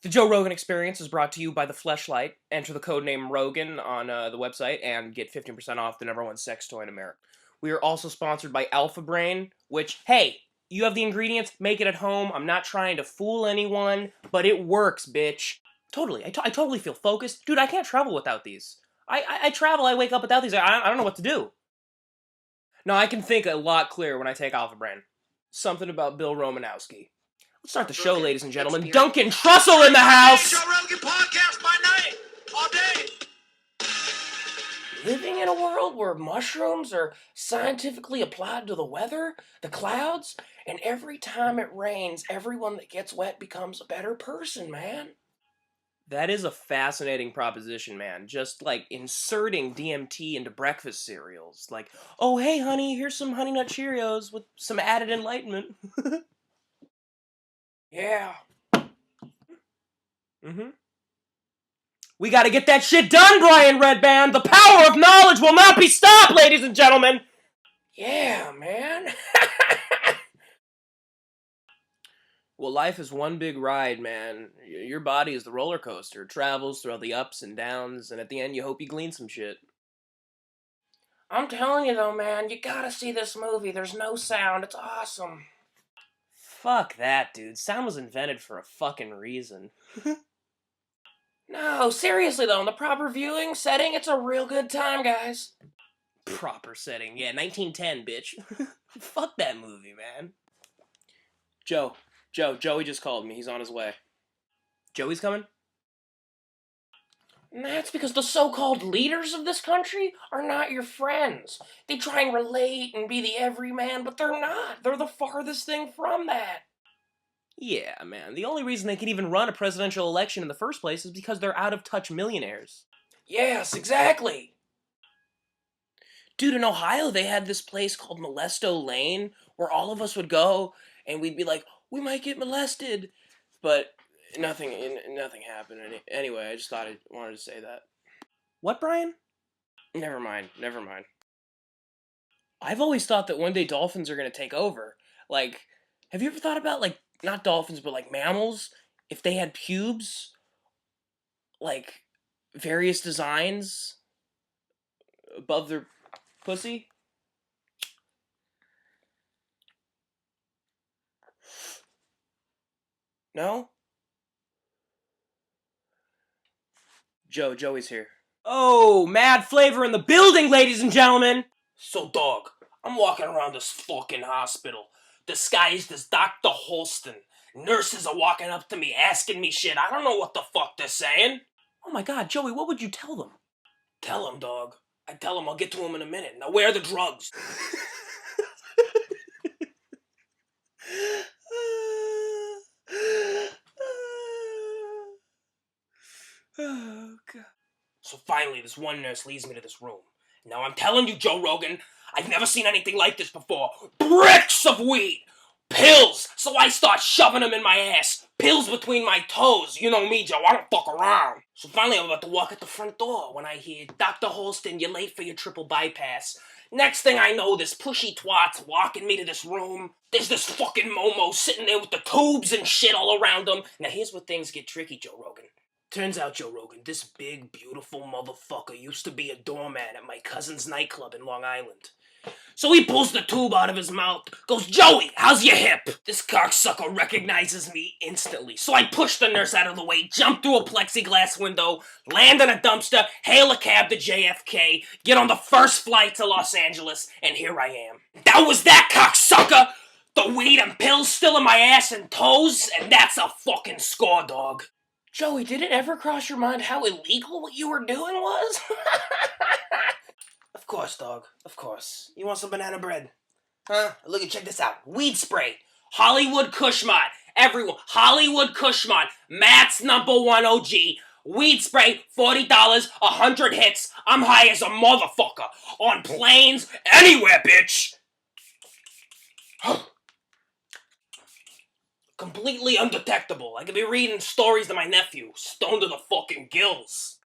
The Joe Rogan Experience is brought to you by the Fleshlight. Enter the code name Rogan on the website and get 15% off the #1 sex toy in America. We are also sponsored by Alpha Brain, which, hey, you have the ingredients, make it at home. I'm not trying to fool anyone, but it works, bitch. Totally. I totally feel focused. Dude, I can't travel without these. I travel, I wake up without these. I don't know what to do. No, I can think a lot clearer when I take Alpha Brain. Something about Bill Romanowski. Let's start the show, ladies and gentlemen. Duncan Trussell in the house! Joe Rogan podcast by night, all day. Living in a world where mushrooms are scientifically applied to the weather, the clouds, and every time it rains, everyone that gets wet becomes a better person, man. That is a fascinating proposition, man. Just like inserting DMT into breakfast cereals. Like, oh, hey, honey, here's some Honey Nut Cheerios with some added enlightenment. Yeah. We gotta get that shit done, Brian Redband! The power of knowledge will not be stopped, ladies and gentlemen! Yeah, man. Well, life is one big ride, man. Your body is the roller coaster. It travels through all the ups and downs, and at the end you hope you glean some shit. I'm telling you though, man, you gotta see this movie. There's no sound. It's awesome. Fuck that, dude. Sound was invented for a fucking reason. No, seriously though, in the proper viewing setting, it's a real good time, guys. Proper setting, yeah, 1910, bitch. Fuck that movie, man. Joey just called me. He's on his way. Joey's coming? That's because the so-called leaders of this country are not your friends. They try and relate and be the everyman, but they're not. They're the farthest thing from that. Yeah, man. The only reason they can even run a presidential election in the first place is because they're out-of-touch millionaires. Yes, exactly. Dude, in Ohio, they had this place called Molesto Lane where all of us would go and we'd be like, we might get molested. But nothing happened. Anyway, I just thought I wanted to say that. What, Brian? Never mind. I've always thought that one day dolphins are going to take over. Like, have you ever thought about, like, not dolphins, but, like, mammals? If they had pubes? Like, various designs above their pussy? No? Joey's here. Oh, mad flavor in the building, ladies and gentlemen! So, dog, I'm walking around this fucking hospital, disguised as Dr. Holston. Nurses are walking up to me, asking me shit. I don't know what the fuck they're saying. Oh my god, Joey, what would you tell them? Tell them, dog. I tell them I'll get to them in a minute. Now, where are the drugs? Oh, God. So finally, this one nurse leads me to this room. Now I'm telling you, Joe Rogan, I've never seen anything like this before. Bricks of weed! Pills! So I start shoving them in my ass. Pills between my toes. You know me, Joe, I don't fuck around. So finally I'm about to walk at the front door when I hear, Dr. Holston, you're late for your triple bypass. Next thing I know, this pushy twat's walking me to this room. There's this fucking Momo sitting there with the tubes and shit all around him. Now here's where things get tricky, Joe Rogan. Turns out, Joe Rogan, this big, beautiful motherfucker used to be a doorman at my cousin's nightclub in Long Island. So he pulls the tube out of his mouth, goes, Joey, how's your hip? This cocksucker recognizes me instantly. So I push the nurse out of the way, jump through a plexiglass window, land in a dumpster, hail a cab to JFK, get on the first flight to Los Angeles, and here I am. That was that, cocksucker! The weed and pills still in my ass and toes, and that's a fucking score, dog. Joey, did it ever cross your mind how illegal what you were doing was? Of course, dog. Of course. You want some banana bread? Huh? Look and check this out. Weed spray. Hollywood Kushmod. Everyone. Hollywood Kushmod. Matt's #1 OG. Weed spray, $40, 100 hits. I'm high as a motherfucker. On planes, anywhere, bitch. Completely undetectable. I could be reading stories to my nephew, stoned to the fucking gills.